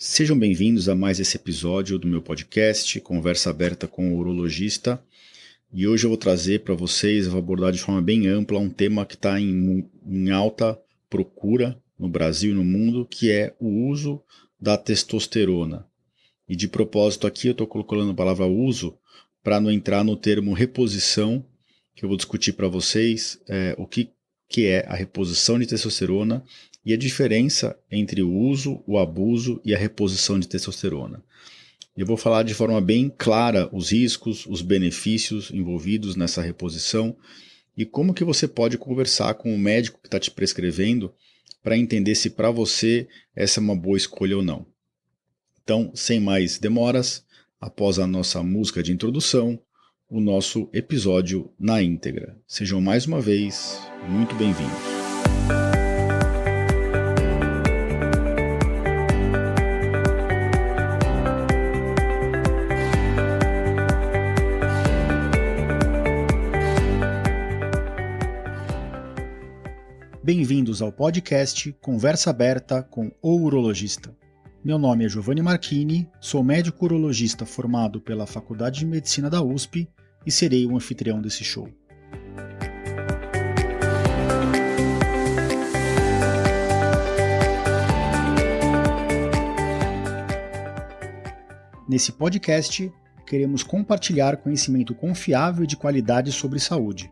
Sejam bem-vindos a mais esse episódio do meu podcast, Conversa Aberta com o Urologista. E hoje eu vou trazer para vocês, eu vou abordar de forma bem ampla um tema que está em alta procura no Brasil e no mundo, que é o uso da testosterona. E de propósito aqui eu estou colocando a palavra uso para não entrar no termo reposição, que eu vou discutir para vocês o que é a reposição de testosterona e a diferença entre o uso, o abuso e a reposição de testosterona. Eu vou falar de forma bem clara os riscos, os benefícios envolvidos nessa reposição e como que você pode conversar com o médico que está te prescrevendo para entender se para você essa é uma boa escolha ou não. Então, sem mais demoras, após a nossa música de introdução, o nosso episódio na íntegra. Sejam mais uma vez muito bem-vindos. Bem-vindos ao podcast Conversa Aberta com o Urologista. Meu nome é Giovanni Marchini, sou médico urologista formado pela Faculdade de Medicina da USP e serei o anfitrião desse show. Nesse podcast, queremos compartilhar conhecimento confiável e de qualidade sobre saúde.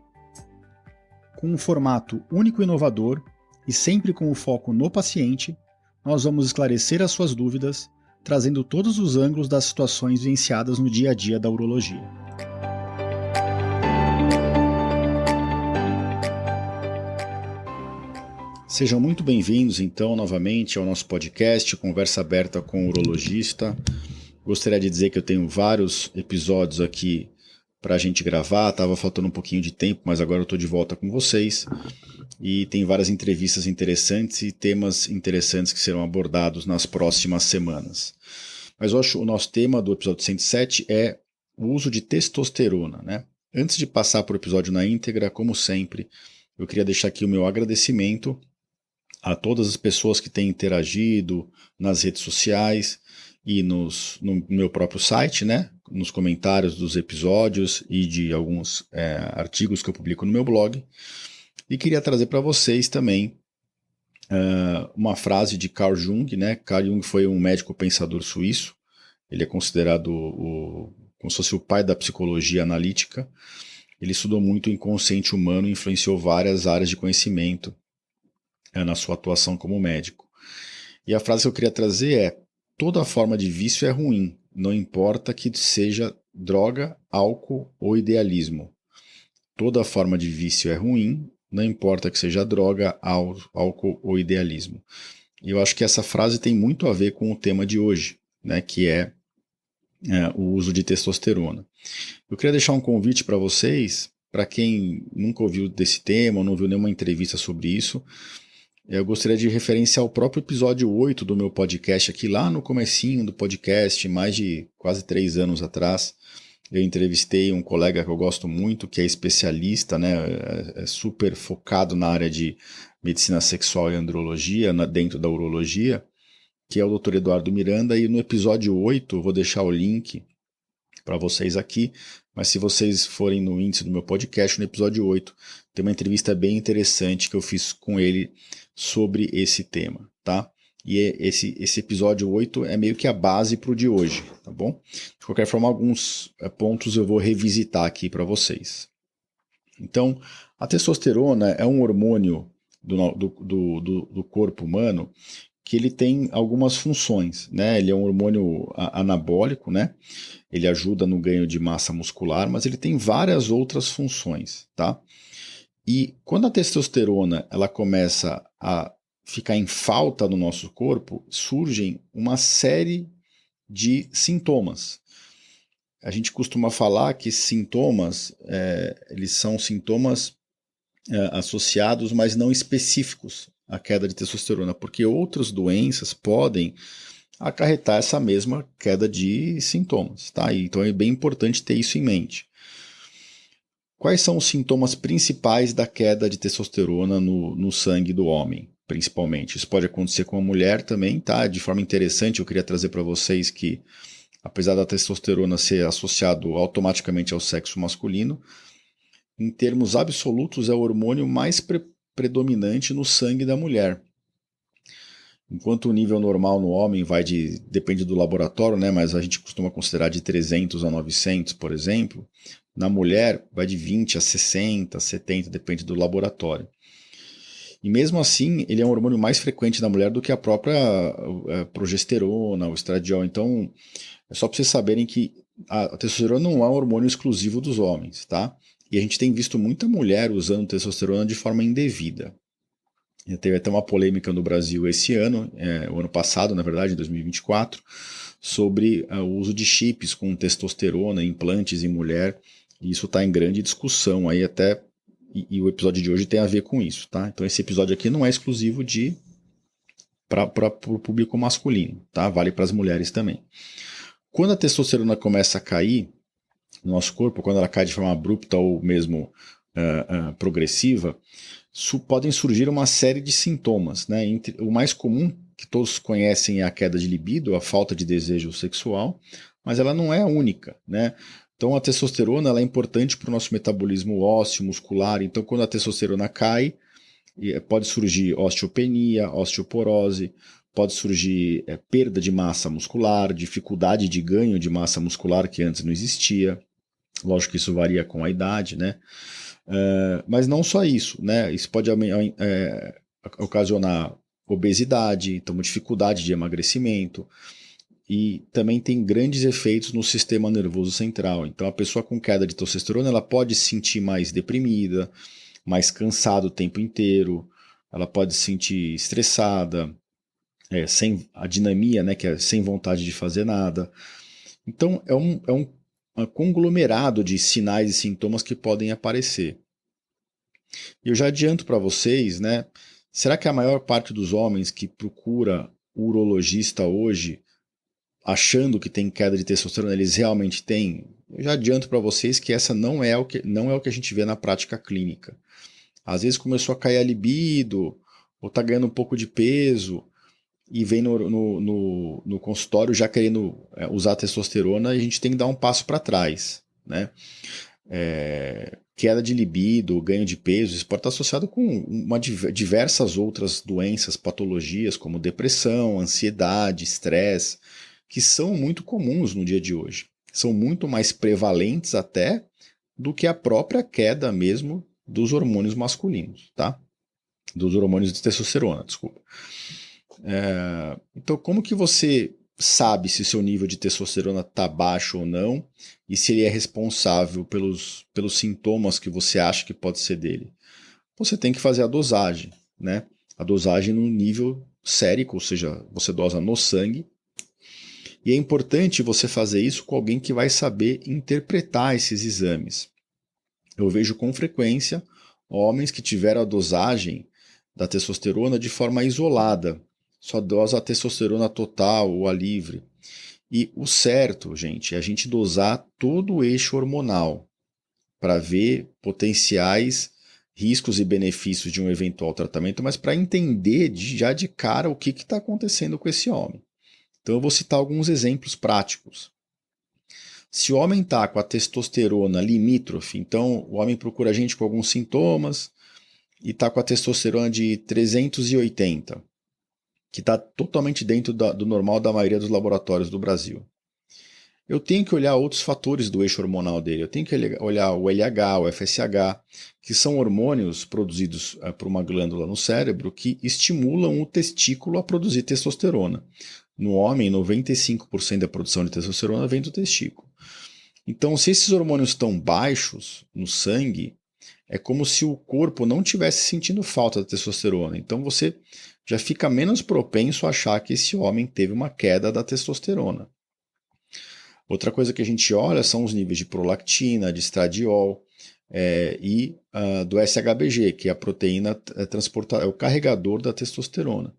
Com um formato único e inovador e sempre com o foco no paciente, nós vamos esclarecer as suas dúvidas, trazendo todos os ângulos das situações vivenciadas no dia a dia da urologia. Sejam muito bem-vindos, então, novamente ao nosso podcast Conversa Aberta com o Urologista. Gostaria de dizer que eu tenho vários episódios aqui para a gente gravar, estava faltando um pouquinho de tempo, mas agora eu estou de volta com vocês e tem várias entrevistas interessantes e temas interessantes que serão abordados nas próximas semanas. Mas hoje o nosso tema do episódio 107 é o uso de testosterona, né? Antes de passar para o episódio na íntegra, como sempre, eu queria deixar aqui o meu agradecimento a todas as pessoas que têm interagido nas redes sociais e no meu próprio site, né? Nos comentários dos episódios e de alguns artigos que eu publico no meu blog. E queria trazer para vocês também uma frase de Carl Jung, né? Carl Jung foi um médico pensador suíço. Ele é considerado como se fosse o pai da psicologia analítica. Ele estudou muito o inconsciente humano e influenciou várias áreas de conhecimento na sua atuação como médico. E a frase que eu queria trazer é: toda forma de vício é ruim, não importa que seja droga, álcool ou idealismo. Toda forma de vício é ruim, não importa que seja droga, álcool ou idealismo. E eu acho que essa frase tem muito a ver com o tema de hoje, né, que é o uso de testosterona. Eu queria deixar um convite para vocês, para quem nunca ouviu desse tema ou não viu nenhuma entrevista sobre isso. Eu gostaria de referenciar o próprio episódio 8 do meu podcast aqui, lá no comecinho do podcast, mais de quase 3 anos atrás. Eu entrevistei um colega que eu gosto muito, que é especialista, né, é super focado na área de medicina sexual e andrologia, dentro da urologia, que é o Dr. Eduardo Miranda, e no episódio 8, eu vou deixar o link para vocês aqui, mas se vocês forem no índice do meu podcast, no episódio 8, tem uma entrevista bem interessante que eu fiz com ele sobre esse tema, tá? E esse episódio 8 é meio que a base para o de hoje, tá bom? De qualquer forma, alguns pontos eu vou revisitar aqui para vocês. Então, a testosterona é um hormônio do corpo humano que ele tem algumas funções, né? Ele é um hormônio anabólico, né? Ele ajuda no ganho de massa muscular, mas ele tem várias outras funções, tá? E quando a testosterona ela começa a ficar em falta no nosso corpo, surgem uma série de sintomas. A gente costuma falar que sintomas, eles são sintomas associados, mas não específicos à queda de testosterona, porque outras doenças podem acarretar essa mesma queda de sintomas, tá? Então é bem importante ter isso em mente. Quais são os sintomas principais da queda de testosterona no sangue do homem? principalmente. Isso pode acontecer com a mulher também, tá? De forma interessante, eu queria trazer para vocês que, apesar da testosterona ser associado automaticamente ao sexo masculino, em termos absolutos é o hormônio mais predominante no sangue da mulher. Enquanto o nível normal no homem depende do laboratório, né, mas a gente costuma considerar de 300 a 900, por exemplo, na mulher vai de 20 a 60, 70, depende do laboratório. E mesmo assim, ele é um hormônio mais frequente na mulher do que a própria progesterona, o estradiol. Então, é só para vocês saberem que a testosterona não é um hormônio exclusivo dos homens, tá? E a gente tem visto muita mulher usando testosterona de forma indevida. Teve até uma polêmica no Brasil esse ano, o ano passado, na verdade, em 2024, sobre o uso de chips com testosterona, implantes em mulher, e isso está em grande discussão aí até, e o episódio de hoje tem a ver com isso, tá? Então esse episódio aqui não é exclusivo para o público masculino, tá? Vale para as mulheres também. Quando a testosterona começa a cair no nosso corpo, quando ela cai de forma abrupta ou mesmo progressiva, podem surgir uma série de sintomas, né? O mais comum que todos conhecem é a queda de libido, a falta de desejo sexual, mas ela não é a única, né? Então a testosterona ela é importante para o nosso metabolismo ósseo, muscular. Então quando a testosterona cai, pode surgir osteopenia, osteoporose, pode surgir perda de massa muscular, dificuldade de ganho de massa muscular que antes não existia. Lógico que isso varia com a idade, né? Mas não só isso, né? Isso pode ocasionar obesidade, então dificuldade de emagrecimento, e também tem grandes efeitos no sistema nervoso central. Então a pessoa com queda de testosterona ela pode se sentir mais deprimida, mais cansada o tempo inteiro, ela pode se sentir estressada, sem a dinamia, né, que é sem vontade de fazer nada. Então é um conglomerado de sinais e sintomas que podem aparecer. Eu já adianto para vocês, né? Será que a maior parte dos homens que procura o urologista hoje, achando que tem queda de testosterona, eles realmente têm? Eu já adianto para vocês que essa não é o que a gente vê na prática clínica. Às vezes começou a cair a libido, ou está ganhando um pouco de peso, e vem no consultório já querendo usar testosterona, e a gente tem que dar um passo para trás, né? Queda de libido, ganho de peso, isso pode estar associado com diversas outras doenças, patologias, como depressão, ansiedade, estresse, que são muito comuns no dia de hoje. São muito mais prevalentes até do que a própria queda mesmo dos hormônios masculinos, tá? Dos hormônios de testosterona, desculpa. Então, como que você sabe se seu nível de testosterona está baixo ou não e se ele é responsável pelos sintomas que você acha que pode ser dele? Você tem que fazer a dosagem, né? A dosagem no nível sérico, ou seja, você dosa no sangue. E é importante você fazer isso com alguém que vai saber interpretar esses exames. Eu vejo com frequência homens que tiveram a dosagem da testosterona de forma isolada, só dosa a testosterona total ou a livre. E o certo, gente, é a gente dosar todo o eixo hormonal para ver potenciais riscos e benefícios de um eventual tratamento, mas para entender já de cara o que está acontecendo com esse homem. Então eu vou citar alguns exemplos práticos. Se o homem está com a testosterona limítrofe, então o homem procura a gente com alguns sintomas e está com a testosterona de 380, que está totalmente dentro do normal da maioria dos laboratórios do Brasil. Eu tenho que olhar outros fatores do eixo hormonal dele. Eu tenho que olhar o LH, o FSH, que são hormônios produzidos por uma glândula no cérebro que estimulam o testículo a produzir testosterona. No homem, 95% da produção de testosterona vem do testículo. Então, se esses hormônios estão baixos no sangue, é como se o corpo não estivesse sentindo falta da testosterona. Então, você já fica menos propenso a achar que esse homem teve uma queda da testosterona. Outra coisa que a gente olha são os níveis de prolactina, de estradiol e do SHBG, que é a proteína transportada, é o carregador da testosterona.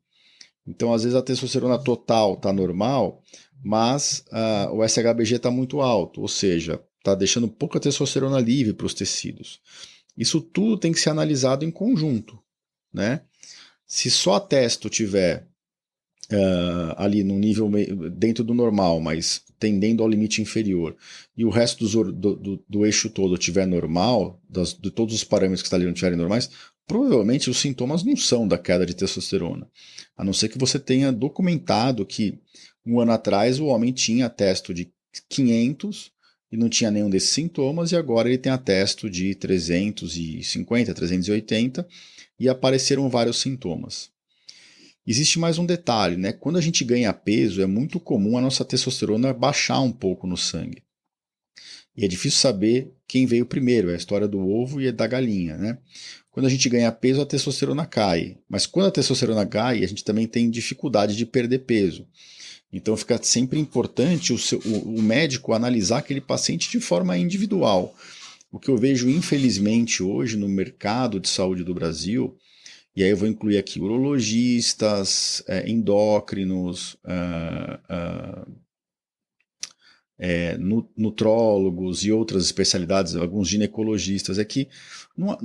Então, às vezes a testosterona total está normal, mas o SHBG está muito alto, ou seja, está deixando pouca testosterona livre para os tecidos. Isso tudo tem que ser analisado em conjunto, né? Se só a testo tiver ali no nível dentro do normal, mas tendendo ao limite inferior, e o resto do eixo todo estiver normal, de todos os parâmetros que estão ali não estiverem normais, provavelmente os sintomas não são da queda de testosterona. A não ser que você tenha documentado que um ano atrás o homem tinha testo de 500 e não tinha nenhum desses sintomas, e agora ele tem a testo de 350, 380 e apareceram vários sintomas. Existe mais um detalhe, né? Quando a gente ganha peso, é muito comum a nossa testosterona baixar um pouco no sangue. E é difícil saber quem veio primeiro, é a história do ovo e da galinha, né? Quando a gente ganha peso, a testosterona cai. Mas quando a testosterona cai, a gente também tem dificuldade de perder peso. Então fica sempre importante o médico analisar aquele paciente de forma individual. O que eu vejo, infelizmente, hoje no mercado de saúde do Brasil, e aí eu vou incluir aqui urologistas, endócrinos, nutrólogos e outras especialidades, alguns ginecologistas, é que não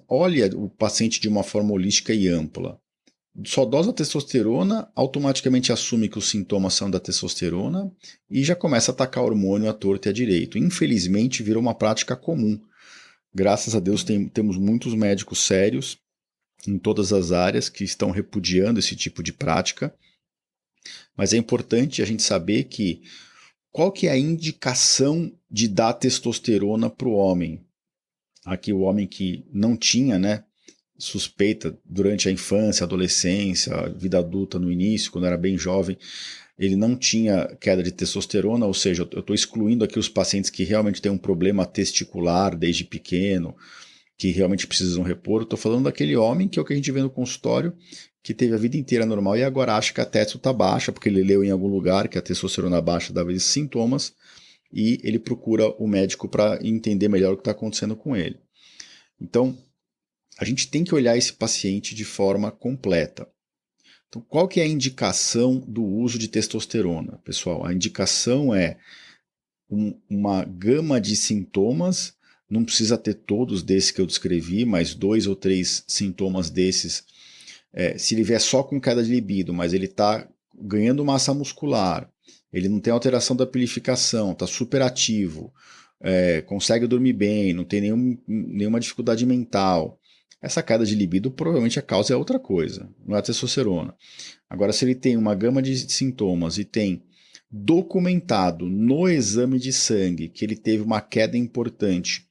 olha o paciente de uma forma holística e ampla. Só dosa testosterona, automaticamente assume que os sintomas são da testosterona e já começa a atacar hormônio à torta e à direito. Infelizmente, virou uma prática comum. Graças a Deus temos muitos médicos sérios em todas as áreas que estão repudiando esse tipo de prática, mas é importante a gente saber que qual que é a indicação de dar testosterona para o homem. Aqui o homem que não tinha, né, suspeita durante a infância, adolescência, vida adulta no início, quando era bem jovem, ele não tinha queda de testosterona, ou seja, eu estou excluindo aqui os pacientes que realmente têm um problema testicular desde pequeno, que realmente precisam repor. Estou falando daquele homem que é o que a gente vê no consultório, que teve a vida inteira normal e agora acha que a testo está baixa, porque ele leu em algum lugar que a testosterona baixa dava esses sintomas, e ele procura o médico para entender melhor o que está acontecendo com ele. Então, a gente tem que olhar esse paciente de forma completa. Então, qual que é a indicação do uso de testosterona? Pessoal, a indicação é uma gama de sintomas, não precisa ter todos desses que eu descrevi, mas 2 ou 3 sintomas desses. Se ele vier só com queda de libido, mas ele está ganhando massa muscular, ele não tem alteração da pilificação, está super ativo, consegue dormir bem, não tem nenhuma dificuldade mental. Essa queda de libido, provavelmente a causa é outra coisa, não é a testosterona. Agora, se ele tem uma gama de sintomas e tem documentado no exame de sangue que ele teve uma queda importante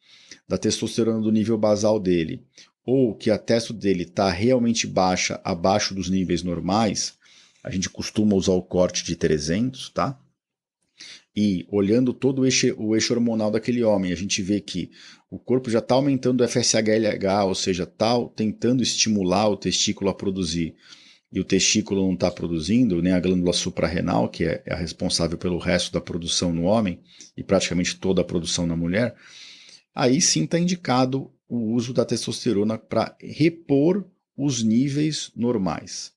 da testosterona do nível basal dele, ou que a testo dele está realmente baixa, abaixo dos níveis normais, a gente costuma usar o corte de 300, tá? E olhando todo o eixo hormonal daquele homem, a gente vê que o corpo já está aumentando o FSH-LH, ou seja, está tentando estimular o testículo a produzir, e o testículo não está produzindo, nem a glândula suprarrenal, que é a responsável pelo resto da produção no homem, e praticamente toda a produção na mulher, aí sim está indicado o uso da testosterona para repor os níveis normais.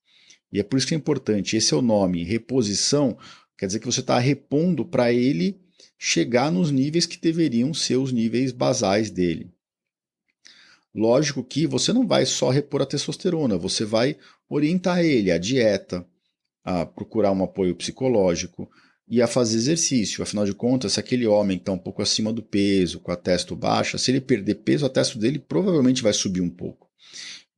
E é por isso que é importante, esse é o nome, reposição, quer dizer que você está repondo para ele chegar nos níveis que deveriam ser os níveis basais dele. Lógico que você não vai só repor a testosterona, você vai orientar ele à dieta, a procurar um apoio psicológico e a fazer exercício. Afinal de contas, se aquele homem está um pouco acima do peso, com a testo baixa, se ele perder peso, a testo dele provavelmente vai subir um pouco.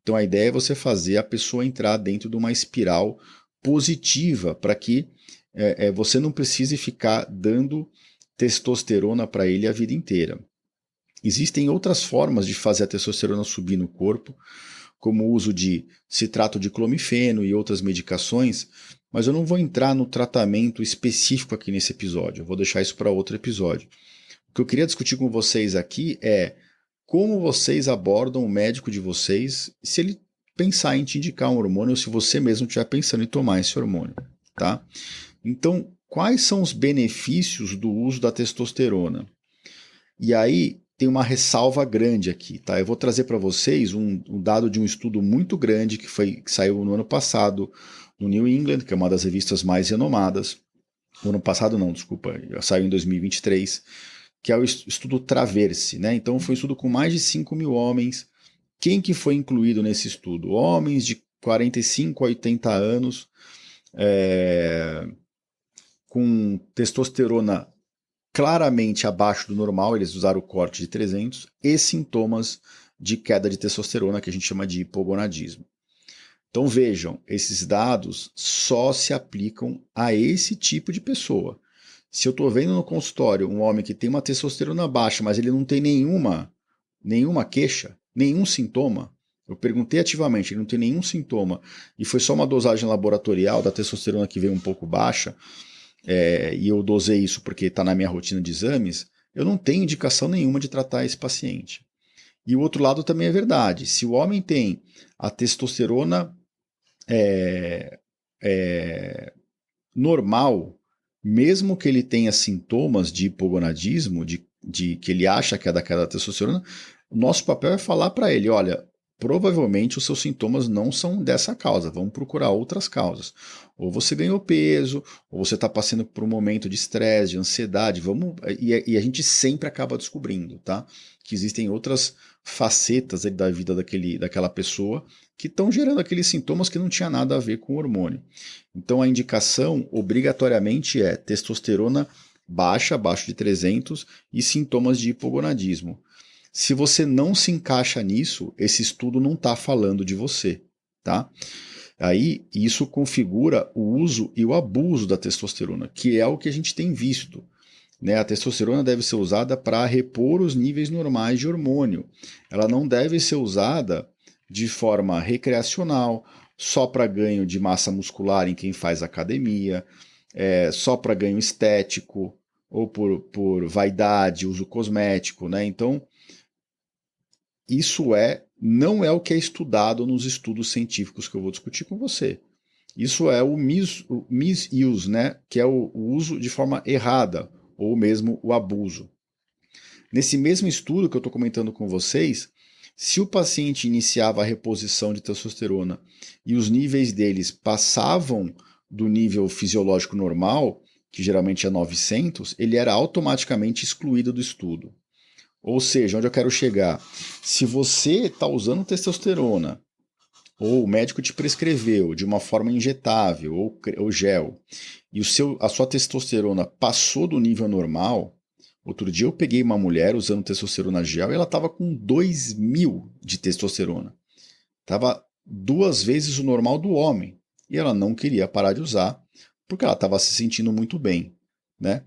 Então a ideia é você fazer a pessoa entrar dentro de uma espiral positiva para que você não precise ficar dando testosterona para ele a vida inteira. Existem outras formas de fazer a testosterona subir no corpo, como o uso de citrato de clomifeno e outras medicações, mas eu não vou entrar no tratamento específico aqui nesse episódio, eu vou deixar isso para outro episódio. O que eu queria discutir com vocês aqui é como vocês abordam o médico de vocês se ele pensar em te indicar um hormônio ou se você mesmo estiver pensando em tomar esse hormônio, tá? Então, quais são os benefícios do uso da testosterona? E aí tem uma ressalva grande aqui, tá? Eu vou trazer para vocês um dado de um estudo muito grande que saiu no ano passado no New England, que é uma das revistas mais renomadas. No ano passado não, desculpa, saiu em 2023, que é o estudo Traverse, né? Então foi um estudo com mais de 5.000 homens. Quem que foi incluído nesse estudo? Homens de 45 a 80 anos, com testosterona claramente abaixo do normal, eles usaram o corte de 300, e sintomas de queda de testosterona, que a gente chama de hipogonadismo. Então vejam, esses dados só se aplicam a esse tipo de pessoa. Se eu estou vendo no consultório um homem que tem uma testosterona baixa, mas ele não tem nenhuma queixa, nenhum sintoma, eu perguntei ativamente, ele não tem nenhum sintoma, e foi só uma dosagem laboratorial da testosterona que veio um pouco baixa, e eu dosei isso porque está na minha rotina de exames, eu não tenho indicação nenhuma de tratar esse paciente. E o outro lado também é verdade. Se o homem tem a testosterona normal, mesmo que ele tenha sintomas de hipogonadismo, de que ele acha que é da queda da testosterona, o nosso papel é falar para ele, olha, provavelmente os seus sintomas não são dessa causa, vamos procurar outras causas. Ou você ganhou peso, ou você está passando por um momento de estresse, de ansiedade, e a gente sempre acaba descobrindo, tá? Que existem outras facetas da vida daquela pessoa que estão gerando aqueles sintomas que não tinha nada a ver com o hormônio. Então a indicação obrigatoriamente é testosterona baixa, abaixo de 300 e sintomas de hipogonadismo. Se você não se encaixa nisso, esse estudo não está falando de você, tá? Aí isso configura o uso e o abuso da testosterona, que é o que a gente tem visto. Né? A testosterona deve ser usada para repor os níveis normais de hormônio. Ela não deve ser usada de forma recreacional, só para ganho de massa muscular em quem faz academia, só para ganho estético, ou por vaidade, uso cosmético. Né? Então, isso não é o que é estudado nos estudos científicos que eu vou discutir com você. Isso é o misuse, né? Que é o uso de forma errada, ou mesmo o abuso. Nesse mesmo estudo que eu estou comentando com vocês, se o paciente iniciava a reposição de testosterona e os níveis deles passavam do nível fisiológico normal, que geralmente é 900, ele era automaticamente excluído do estudo. Ou seja, onde eu quero chegar? Se você está usando testosterona, ou o médico te prescreveu de uma forma injetável ou gel, e a sua testosterona passou do nível normal, outro dia eu peguei uma mulher usando testosterona gel e ela estava com 2.000 de testosterona. Estava 2 vezes o normal do homem. E ela não queria parar de usar porque ela estava se sentindo muito bem. Né?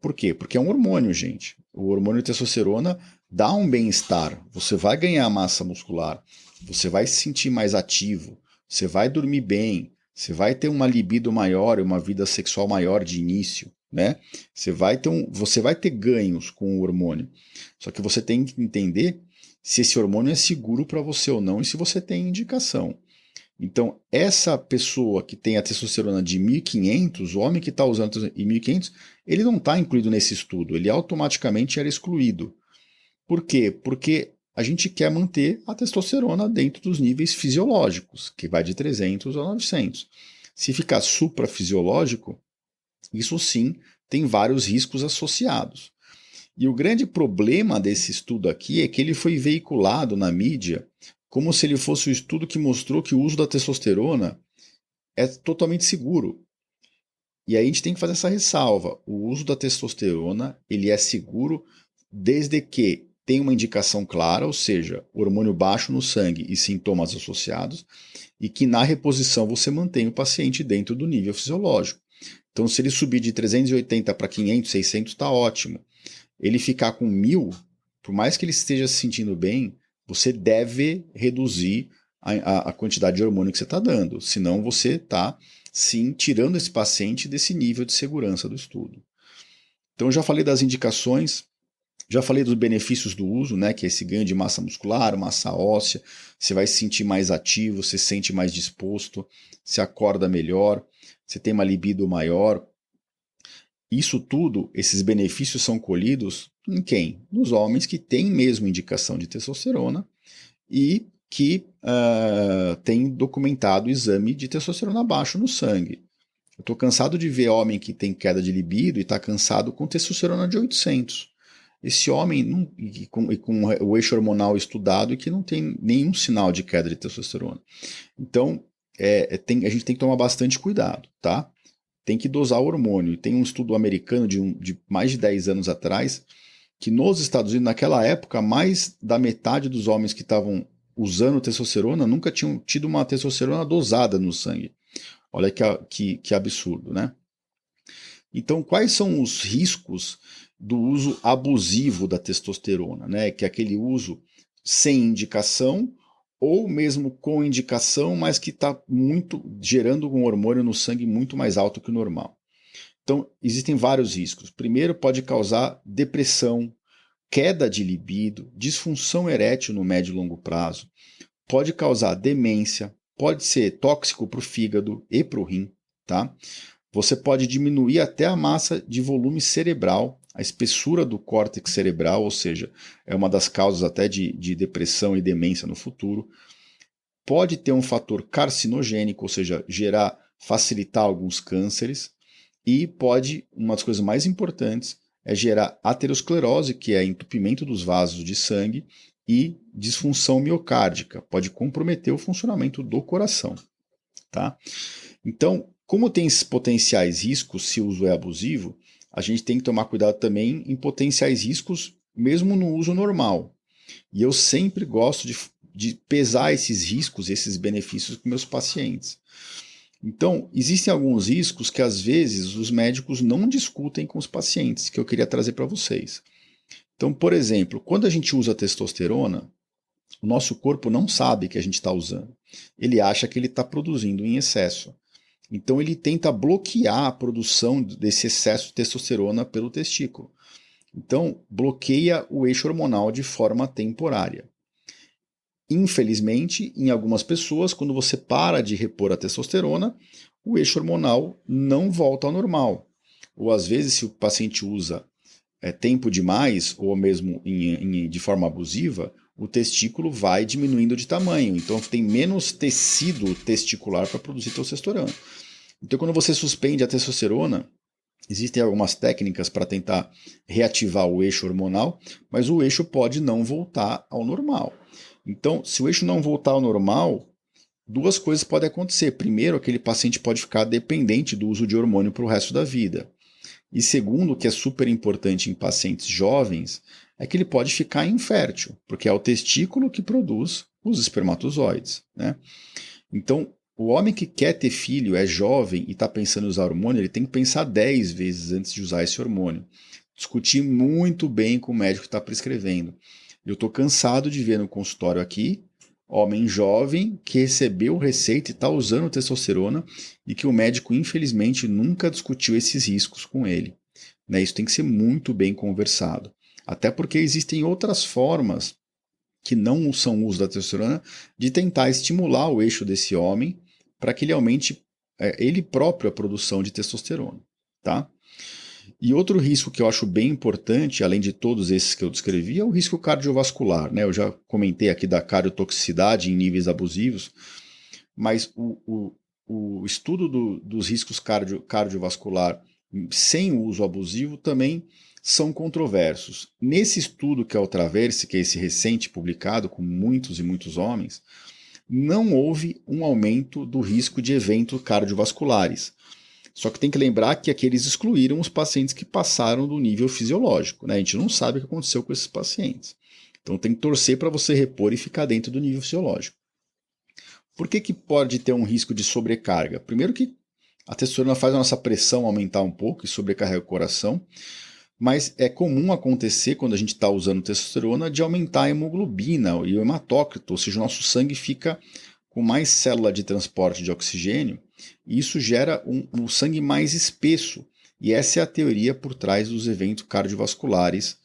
Por quê? Porque é um hormônio, gente. O hormônio de testosterona dá um bem-estar. Você vai ganhar massa muscular, você vai se sentir mais ativo, você vai dormir bem, você vai ter uma libido maior, uma vida sexual maior de início. Né? Você vai ter ganhos com o hormônio. Só que você tem que entender se esse hormônio é seguro para você ou não e se você tem indicação. Então, essa pessoa que tem a testosterona de 1.500, o homem que está usando em 1.500, ele não está incluído nesse estudo, ele automaticamente era excluído. Por quê? Porque a gente quer manter a testosterona dentro dos níveis fisiológicos, que vai de 300 a 900. Se ficar suprafisiológico, isso sim tem vários riscos associados. E o grande problema desse estudo aqui é que ele foi veiculado na mídia como se ele fosse o estudo que mostrou que o uso da testosterona é totalmente seguro. E aí a gente tem que fazer essa ressalva. O uso da testosterona ele é seguro desde que tenha uma indicação clara, ou seja, hormônio baixo no sangue e sintomas associados, e que na reposição você mantenha o paciente dentro do nível fisiológico. Então, se ele subir de 380 para 500, 600, está ótimo. Ele ficar com 1.000, por mais que ele esteja se sentindo bem, você deve reduzir a quantidade de hormônio que você está dando. Senão você está, sim, tirando esse paciente desse nível de segurança do estudo. Então, já falei das indicações, já falei dos benefícios do uso, né, que é esse ganho de massa muscular, massa óssea, você vai se sentir mais ativo, você se sente mais disposto, você acorda melhor, você tem uma libido maior. Isso tudo, esses benefícios são colhidos em quem? Nos homens que têm mesmo indicação de testosterona e que têm documentado o exame de testosterona baixo no sangue. Eu estou cansado de ver homem que tem queda de libido e está cansado com testosterona de 800. esse homem, com o eixo hormonal estudado, e que não tem nenhum sinal de queda de testosterona. Então, a gente tem que tomar bastante cuidado, tá? Tem que dosar o hormônio. Tem um estudo americano de mais de 10 anos atrás, que nos Estados Unidos, naquela época, mais da metade dos homens que estavam usando testosterona nunca tinham tido uma testosterona dosada no sangue. Olha que absurdo, né? Então, quais são os riscos do uso abusivo da testosterona, né? Que é aquele uso sem indicação ou mesmo com indicação, mas que está gerando um hormônio no sangue muito mais alto que o normal. Então, existem vários riscos. Primeiro, pode causar depressão, queda de libido, disfunção erétil no médio e longo prazo, pode causar demência, pode ser tóxico para o fígado e para o rim, tá? Você pode diminuir até a massa de volume cerebral, a espessura do córtex cerebral, ou seja, é uma das causas até de depressão e demência no futuro. Pode ter um fator carcinogênico, ou seja, facilitar alguns cânceres. E pode, uma das coisas mais importantes, é gerar aterosclerose, que é entupimento dos vasos de sangue, e disfunção miocárdica, pode comprometer o funcionamento do coração. Tá? Então, como tem esses potenciais riscos se o uso é abusivo, a gente tem que tomar cuidado também em potenciais riscos, mesmo no uso normal. E eu sempre gosto de pesar esses riscos, esses benefícios com meus pacientes. Então, existem alguns riscos que às vezes os médicos não discutem com os pacientes, que eu queria trazer para vocês. Então, por exemplo, quando a gente usa testosterona, o nosso corpo não sabe que a gente está usando. Ele acha que ele está produzindo em excesso. Então, ele tenta bloquear a produção desse excesso de testosterona pelo testículo. Então, bloqueia o eixo hormonal de forma temporária. Infelizmente, em algumas pessoas, quando você para de repor a testosterona, o eixo hormonal não volta ao normal. Ou às vezes, se o paciente usa tempo demais, ou mesmo de forma abusiva, o testículo vai diminuindo de tamanho. Então tem menos tecido testicular para produzir testosterona. Então quando você suspende a testosterona, existem algumas técnicas para tentar reativar o eixo hormonal, mas o eixo pode não voltar ao normal. Então, se o eixo não voltar ao normal, duas coisas podem acontecer. Primeiro, aquele paciente pode ficar dependente do uso de hormônio para o resto da vida. E segundo, que é super importante em pacientes jovens, é que ele pode ficar infértil, porque é o testículo que produz os espermatozoides, né? Então, o homem que quer ter filho, é jovem e está pensando em usar hormônio, ele tem que pensar 10 vezes antes de usar esse hormônio. Discutir muito bem com o médico que está prescrevendo. Eu estou cansado de ver no consultório aqui, homem jovem que recebeu receita e está usando testosterona e que o médico, infelizmente, nunca discutiu esses riscos com ele. Né? Isso tem que ser muito bem conversado. Até porque existem outras formas que não são o uso da testosterona de tentar estimular o eixo desse homem para que ele aumente ele próprio a produção de testosterona. Tá? E outro risco que eu acho bem importante, além de todos esses que eu descrevi, é o risco cardiovascular. Né? Eu já comentei aqui da cardiotoxicidade em níveis abusivos, mas o estudo dos riscos cardiovascular sem uso abusivo também são controversos. Nesse estudo que é o Traverse, que é esse recente publicado com muitos e muitos homens, não houve um aumento do risco de eventos cardiovasculares. Só que tem que lembrar que aqui eles excluíram os pacientes que passaram do nível fisiológico. Né? A gente não sabe o que aconteceu com esses pacientes. Então tem que torcer para você repor e ficar dentro do nível fisiológico. Por que pode ter um risco de sobrecarga? Primeiro que a testosterona faz a nossa pressão aumentar um pouco e sobrecarrega o coração, mas é comum acontecer, quando a gente está usando testosterona, de aumentar a hemoglobina e o hematócrito, ou seja, o nosso sangue fica com mais célula de transporte de oxigênio, e isso gera um sangue mais espesso. E essa é a teoria por trás dos eventos cardiovasculares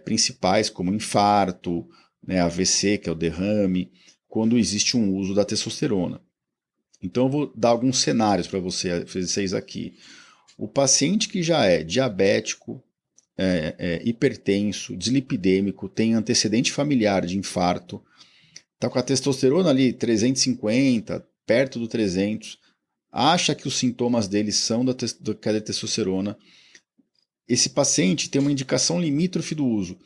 principais, como infarto, né, AVC, que é o derrame, quando existe um uso da testosterona. Então eu vou dar alguns cenários para vocês aqui. O paciente que já é diabético, hipertenso, dislipidêmico, tem antecedente familiar de infarto, está com a testosterona ali 350, perto do 300, acha que os sintomas dele são da queda de testosterona, esse paciente tem uma indicação limítrofe do uso.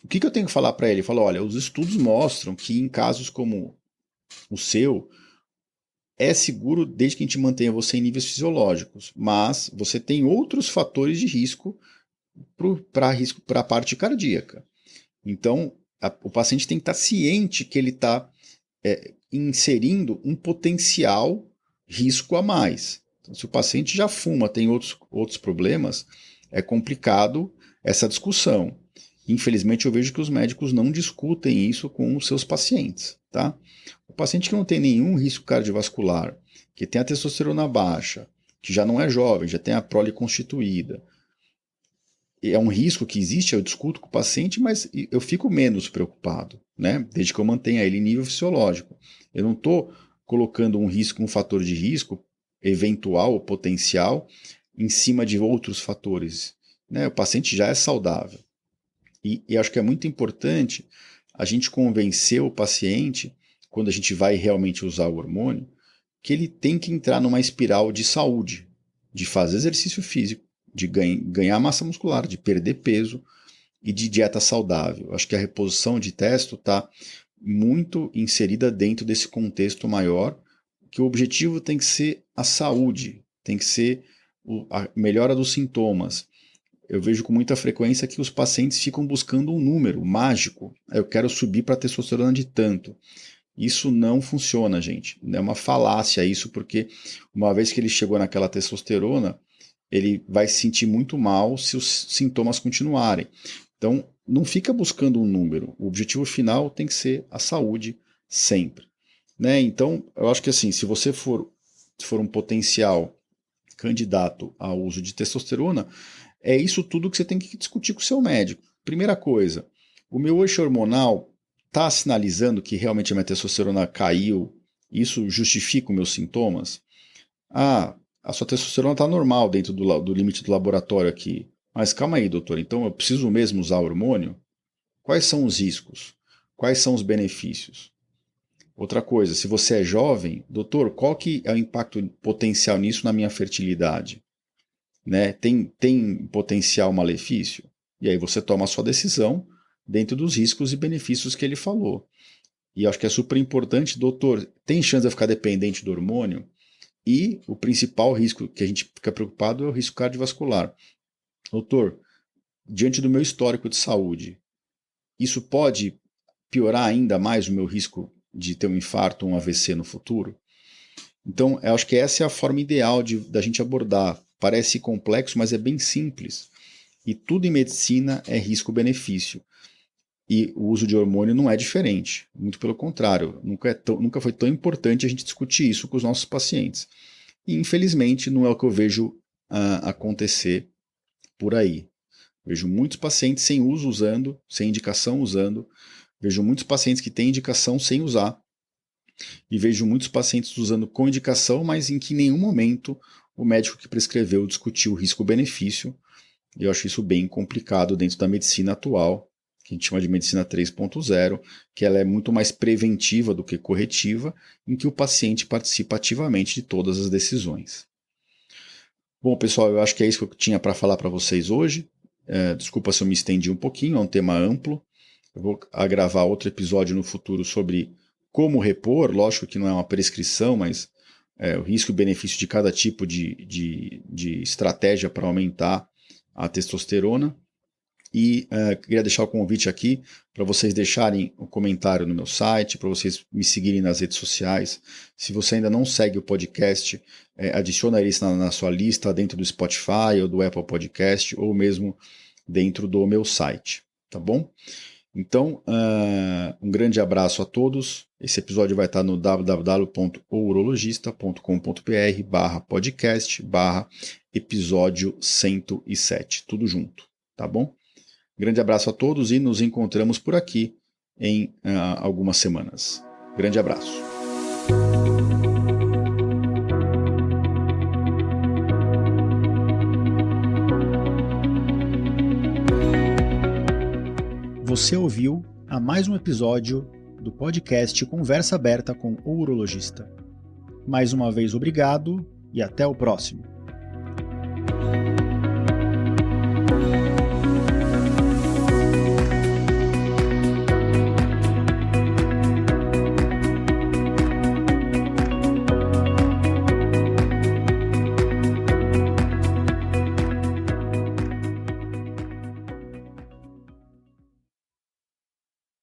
O que eu tenho que falar para ele? Eu falo, olha, os estudos mostram que em casos como o seu, é seguro desde que a gente mantenha você em níveis fisiológicos, mas você tem outros fatores de risco para a parte cardíaca. Então, o paciente tem que estar ciente que ele está inserindo um potencial risco a mais. Então, se o paciente já fuma, tem outros problemas, é complicado essa discussão. Infelizmente, eu vejo que os médicos não discutem isso com os seus pacientes. Tá? O paciente que não tem nenhum risco cardiovascular, que tem a testosterona baixa, que já não é jovem, já tem a prole constituída, é um risco que existe, eu discuto com o paciente, mas eu fico menos preocupado, né? Desde que eu mantenha ele em nível fisiológico. Eu não estou colocando um risco, um fator de risco eventual ou potencial em cima de outros fatores, né? O paciente já é saudável. E acho que é muito importante a gente convencer o paciente, quando a gente vai realmente usar o hormônio, que ele tem que entrar numa espiral de saúde, de fazer exercício físico, de ganhar massa muscular, de perder peso e de dieta saudável. Acho que a reposição de testo está muito inserida dentro desse contexto maior, que o objetivo tem que ser a saúde, tem que ser a melhora dos sintomas. Eu vejo com muita frequência que os pacientes ficam buscando um número mágico. Eu quero subir para testosterona de tanto. Isso não funciona, gente. É uma falácia isso, porque uma vez que ele chegou naquela testosterona, ele vai se sentir muito mal se os sintomas continuarem. Então, não fica buscando um número. O objetivo final tem que ser a saúde sempre. Né? Então, eu acho que assim, se você for um potencial candidato ao uso de testosterona, é isso tudo que você tem que discutir com o seu médico. Primeira coisa, o meu eixo hormonal está sinalizando que realmente a minha testosterona caiu, isso justifica os meus sintomas? A sua testosterona está normal dentro do limite do laboratório aqui. Mas calma aí, doutor, então eu preciso mesmo usar hormônio? Quais são os riscos? Quais são os benefícios? Outra coisa, se você é jovem, doutor, qual que é o impacto potencial nisso na minha fertilidade? Né? Tem potencial malefício? E aí você toma a sua decisão dentro dos riscos e benefícios que ele falou. E acho que é super importante, doutor, tem chance de eu ficar dependente do hormônio? E o principal risco que a gente fica preocupado é o risco cardiovascular. Doutor, diante do meu histórico de saúde, isso pode piorar ainda mais o meu risco de ter um infarto ou um AVC no futuro? Então, eu acho que essa é a forma ideal da gente abordar. Parece complexo, mas é bem simples. E tudo em medicina é risco-benefício. E o uso de hormônio não é diferente. Muito pelo contrário, nunca foi tão importante a gente discutir isso com os nossos pacientes. E, infelizmente, não é o que eu vejo acontecer por aí. Vejo muitos pacientes sem uso usando, sem indicação usando. Vejo muitos pacientes que têm indicação sem usar. E vejo muitos pacientes usando com indicação, mas em que em nenhum momento o médico que prescreveu discutiu o risco-benefício. E eu acho isso bem complicado dentro da medicina atual, que a gente chama de medicina 3.0, que ela é muito mais preventiva do que corretiva, em que o paciente participa ativamente de todas as decisões. Bom, pessoal, eu acho que é isso que eu tinha para falar para vocês hoje. Desculpa se eu me estendi um pouquinho, é um tema amplo. Eu vou gravar outro episódio no futuro sobre como repor, lógico que não é uma prescrição, mas o risco e benefício de cada tipo de estratégia para aumentar a testosterona. E queria deixar o convite aqui para vocês deixarem um comentário no meu site, para vocês me seguirem nas redes sociais. Se você ainda não segue o podcast, adiciona ele na sua lista dentro do Spotify ou do Apple Podcast ou mesmo dentro do meu site, tá bom? Então, um grande abraço a todos. Esse episódio vai estar no www.ourologista.com.br/podcast/episódio 107, tudo junto, tá bom? Grande abraço a todos e nos encontramos por aqui em algumas semanas. Grande abraço. Você ouviu a mais um episódio do podcast Conversa Aberta com o Urologista. Mais uma vez, obrigado e até o próximo.